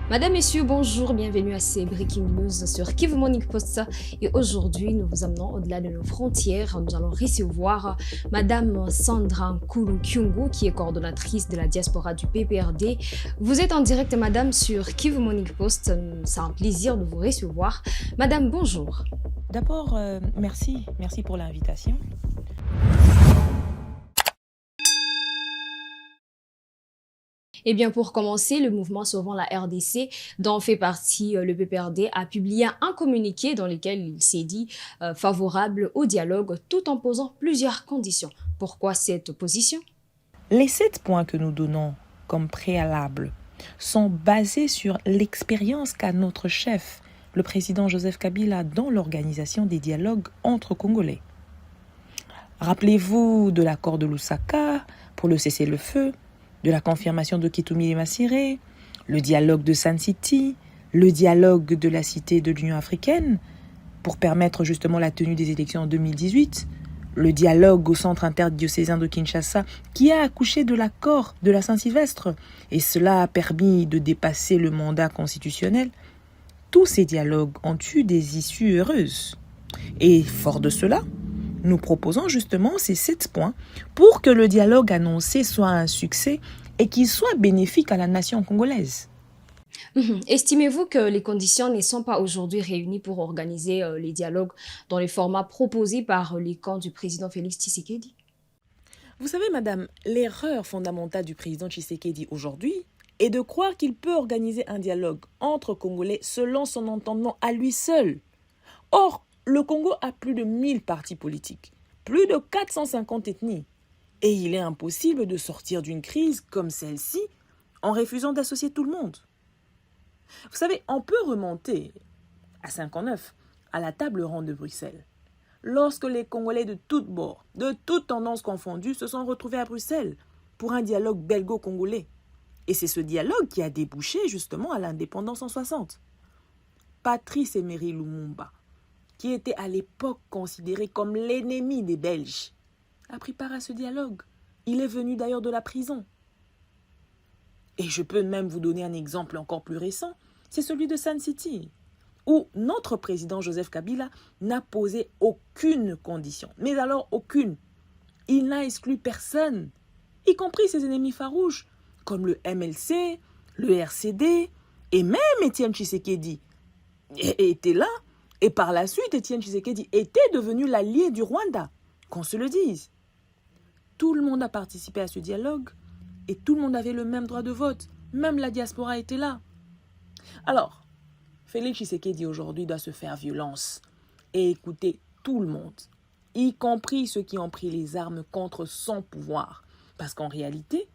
Madame, Messieurs, bonjour, bienvenue à ces Breaking News sur Kivu Morning Post. Et aujourd'hui, nous vous amenons au-delà de nos frontières. Nous allons recevoir Madame Sandra Nkulu Kyungu, qui est coordonnatrice de la diaspora du PPRD. Vous êtes en direct, Madame, sur Kivu Morning Post. C'est un plaisir de vous recevoir. Madame, bonjour. D'abord, merci pour l'invitation. Eh bien, pour commencer, le mouvement Sauvons la RDC, dont fait partie le PPRD, a publié un communiqué dans lequel il s'est dit favorable au dialogue tout en posant plusieurs conditions. Pourquoi cette position? Les 7 points que nous donnons comme préalable sont basés sur l'expérience qu'a notre chef, le président Joseph Kabila, dans l'organisation des dialogues entre Congolais. Rappelez-vous de l'accord de Lusaka pour le cessez-le-feu, de la confirmation de Kitumi et Massiré, le dialogue de Sun City, le dialogue de la Cité de l'Union africaine pour permettre justement la tenue des élections en 2018, le dialogue au centre interdiocésain de Kinshasa qui a accouché de l'accord de la Saint-Sylvestre et cela a permis de dépasser le mandat constitutionnel. Tous ces dialogues ont eu des issues heureuses. Et fort de cela, nous proposons justement ces 7 points pour que le dialogue annoncé soit un succès et qu'il soit bénéfique à la nation congolaise. Estimez-vous que les conditions ne sont pas aujourd'hui réunies pour organiser les dialogues dans les formats proposés par les camps du président Félix Tshisekedi? Vous savez, madame, l'erreur fondamentale du président Tshisekedi aujourd'hui est de croire qu'il peut organiser un dialogue entre Congolais selon son entendement à lui seul. Or, le Congo a plus de 1000 partis politiques, plus de 450 ethnies. Et il est impossible de sortir d'une crise comme celle-ci en refusant d'associer tout le monde. Vous savez, on peut remonter à 59, à la table ronde de Bruxelles, lorsque les Congolais de toutes bords, de toutes tendances confondues, se sont retrouvés à Bruxelles pour un dialogue belgo-congolais. Et c'est ce dialogue qui a débouché justement à l'indépendance en 60. Patrice Emery Lumumba, qui était à l'époque considéré comme l'ennemi des Belges, a pris part à ce dialogue. Il est venu d'ailleurs de la prison. Et je peux même vous donner un exemple encore plus récent, c'est celui de Sun City, où notre président Joseph Kabila n'a posé aucune condition, mais alors aucune. Il n'a exclu personne, y compris ses ennemis farouches, comme le MLC, le RCD, et même Étienne Tshisekedi était là. Et par la suite, Étienne Tshisekedi était devenu l'allié du Rwanda, qu'on se le dise. Tout le monde a participé à ce dialogue et tout le monde avait le même droit de vote. Même la diaspora était là. Alors, Félix Tshisekedi aujourd'hui doit se faire violence et écouter tout le monde, y compris ceux qui ont pris les armes contre son pouvoir. Parce qu'en réalité,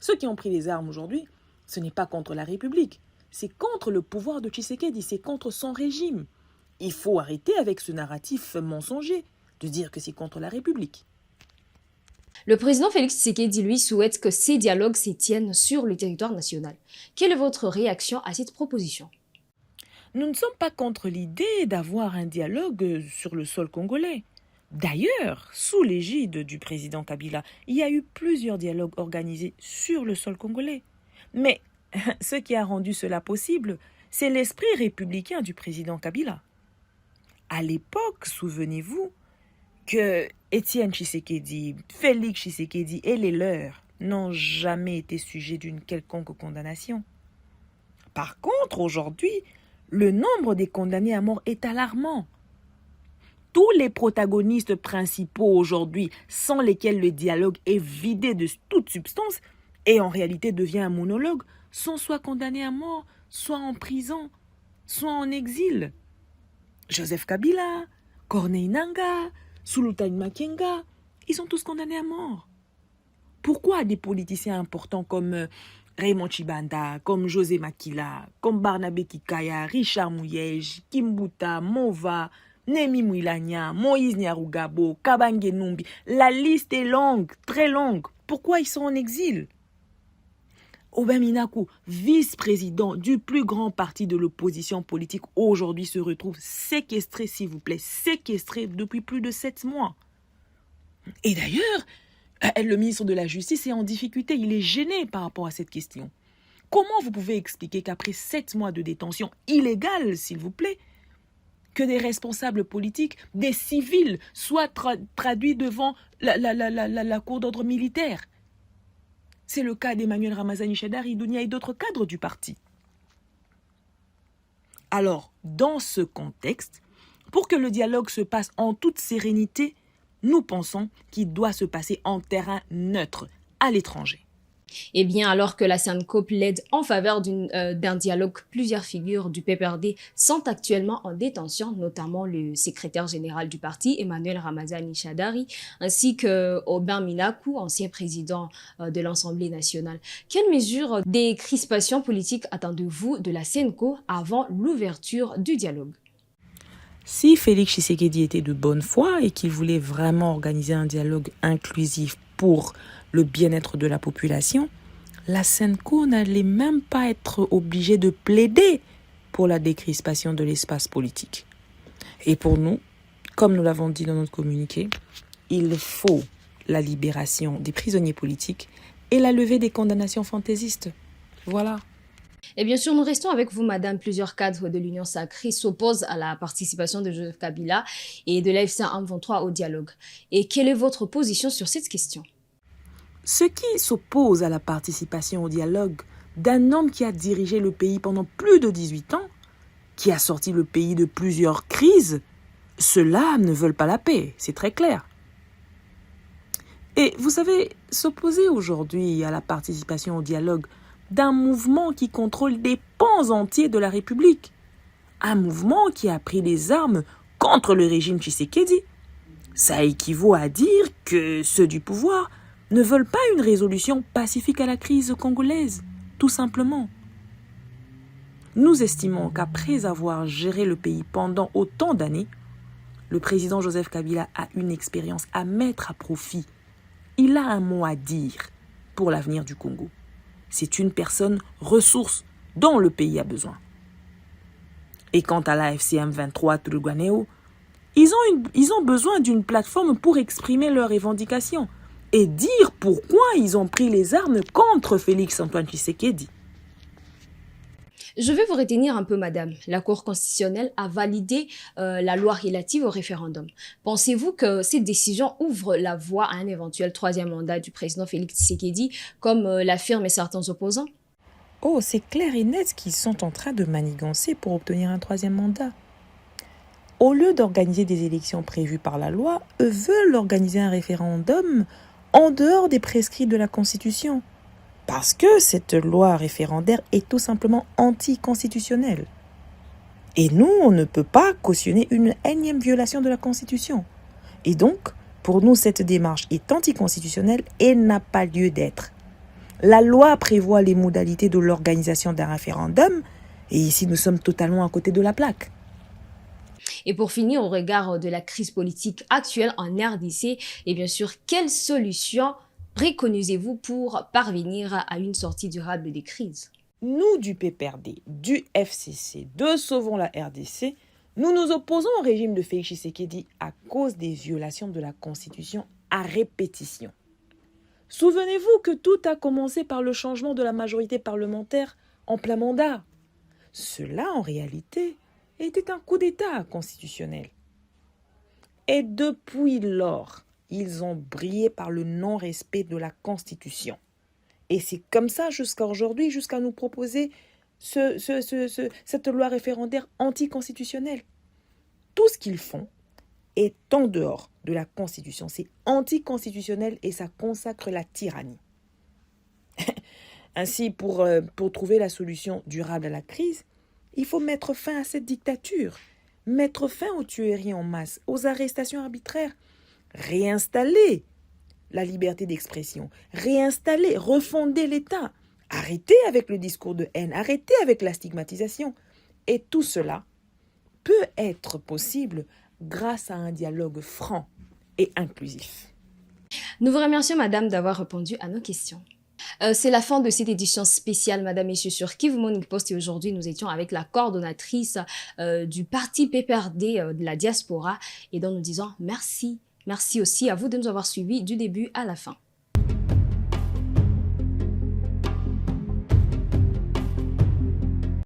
ceux qui ont pris les armes aujourd'hui, ce n'est pas contre la République. C'est contre le pouvoir de Tshisekedi, c'est contre son régime. Il faut arrêter avec ce narratif mensonger de dire que c'est contre la République. Le président Félix Tshisekedi, lui, souhaite que ces dialogues se tiennent sur le territoire national. Quelle est votre réaction à cette proposition? Nous ne sommes pas contre l'idée d'avoir un dialogue sur le sol congolais. D'ailleurs, sous l'égide du président Kabila, il y a eu plusieurs dialogues organisés sur le sol congolais. Mais ce qui a rendu cela possible, c'est l'esprit républicain du président Kabila. À l'époque, souvenez-vous, que Étienne Tshisekedi, Félix Tshisekedi et les leurs n'ont jamais été sujets d'une quelconque condamnation. Par contre, aujourd'hui, le nombre des condamnés à mort est alarmant. Tous les protagonistes principaux aujourd'hui, sans lesquels le dialogue est vidé de toute substance et en réalité devient un monologue, sont soit condamnés à mort, soit en prison, soit en exil. Joseph Kabila, Corneille Nangaa, Sultan Makenga, ils sont tous condamnés à mort. Pourquoi des politiciens importants comme Raymond Chibanda, comme José Makila, comme Barnabé Kikaya, Richard Mouyej, Kimbuta, Mova, Nemi Mouilania, Moïse Nyarugabo, Kabange Numbi, la liste est longue, très longue. Pourquoi ils sont en exil? Aubin Minakou, vice-président du plus grand parti de l'opposition politique, aujourd'hui se retrouve séquestré, s'il vous plaît, séquestré depuis plus de 7 mois. Et d'ailleurs, le ministre de la Justice est en difficulté, il est gêné par rapport à cette question. Comment vous pouvez expliquer qu'après 7 mois de détention illégale, s'il vous plaît, que des responsables politiques, des civils, soient traduits devant la cour d'ordre militaire? C'est le cas d'Emmanuel Ramazani Shadari Dounia et d'autres cadres du parti. Alors, dans ce contexte, pour que le dialogue se passe en toute sérénité, nous pensons qu'il doit se passer en terrain neutre, à l'étranger. Eh bien, alors que la SENCO plaide en faveur d'un dialogue, plusieurs figures du PPRD sont actuellement en détention, notamment le secrétaire général du parti, Emmanuel Ramazani Shadari, ainsi que Aubin Minakou, ancien président de l'Assemblée nationale. Quelles mesures des crispations politiques attendez-vous de la SENCO avant l'ouverture du dialogue? Si Félix Tshisekedi était de bonne foi et qu'il voulait vraiment organiser un dialogue inclusif pour le bien-être de la population, la SENCO n'allait même pas être obligée de plaider pour la décrispation de l'espace politique. Et pour nous, comme nous l'avons dit dans notre communiqué, il faut la libération des prisonniers politiques et la levée des condamnations fantaisistes. Voilà. Et bien sûr, nous restons avec vous, madame. Plusieurs cadres de l'Union sacrée s'opposent à la participation de Joseph Kabila et de l'AFC M23 au dialogue. Et quelle est votre position sur cette question? Ceux qui s'opposent à la participation au dialogue d'un homme qui a dirigé le pays pendant plus de 18 ans, qui a sorti le pays de plusieurs crises, ceux-là ne veulent pas la paix, c'est très clair. Et vous savez, s'opposer aujourd'hui à la participation au dialogue d'un mouvement qui contrôle des pans entiers de la République, un mouvement qui a pris les armes contre le régime Tshisekedi, ça équivaut à dire que ceux du pouvoir ne veulent pas une résolution pacifique à la crise congolaise, tout simplement. Nous estimons qu'après avoir géré le pays pendant autant d'années, le président Joseph Kabila a une expérience à mettre à profit. Il a un mot à dire pour l'avenir du Congo. C'est une personne ressource dont le pays a besoin. Et quant à la FCM 23 Twirwaneho, ils ont besoin d'une plateforme pour exprimer leurs revendications et dire pourquoi ils ont pris les armes contre Félix Antoine Tshisekedi. Je vais vous retenir un peu, madame. La Cour constitutionnelle a validé la loi relative au référendum. Pensez-vous que cette décision ouvre la voie à un éventuel troisième mandat du président Félix Tshisekedi, comme l'affirment certains opposants? Oh, c'est clair et net qu'ils sont en train de manigancer pour obtenir un troisième mandat. Au lieu d'organiser des élections prévues par la loi, eux veulent organiser un référendum en dehors des prescrits de la Constitution. Parce que cette loi référendaire est tout simplement anticonstitutionnelle. Et nous, on ne peut pas cautionner une énième violation de la Constitution. Et donc, pour nous, cette démarche est anticonstitutionnelle et n'a pas lieu d'être. La loi prévoit les modalités de l'organisation d'un référendum, et ici nous sommes totalement à côté de la plaque. Et pour finir, au regard de la crise politique actuelle en RDC, et bien sûr, quelle solution préconisez-vous pour parvenir à une sortie durable des crises? Nous, du PPRD, du FCC, de Sauvons la RDC, nous nous opposons au régime de Félix Tshisekedi à cause des violations de la Constitution à répétition. Souvenez-vous que tout a commencé par le changement de la majorité parlementaire en plein mandat. Cela, en réalité, était un coup d'État constitutionnel. Et depuis lors, ils ont brillé par le non-respect de la Constitution. Et c'est comme ça jusqu'à aujourd'hui, jusqu'à nous proposer cette loi référendaire anticonstitutionnelle. Tout ce qu'ils font est en dehors de la Constitution. C'est anticonstitutionnel et ça consacre la tyrannie. Ainsi, pour trouver la solution durable à la crise, il faut mettre fin à cette dictature, mettre fin aux tueries en masse, aux arrestations arbitraires, réinstaller la liberté d'expression, réinstaller, refonder l'État, arrêter avec le discours de haine, arrêter avec la stigmatisation. Et tout cela peut être possible grâce à un dialogue franc et inclusif. Nous vous remercions, madame, d'avoir répondu à nos questions. C'est la fin de cette édition spéciale, madame, messieurs, sur Kivu Morning Post. Et aujourd'hui, nous étions avec la coordonnatrice du parti PPRD de la diaspora et dont nous disons merci. Merci aussi à vous de nous avoir suivis du début à la fin.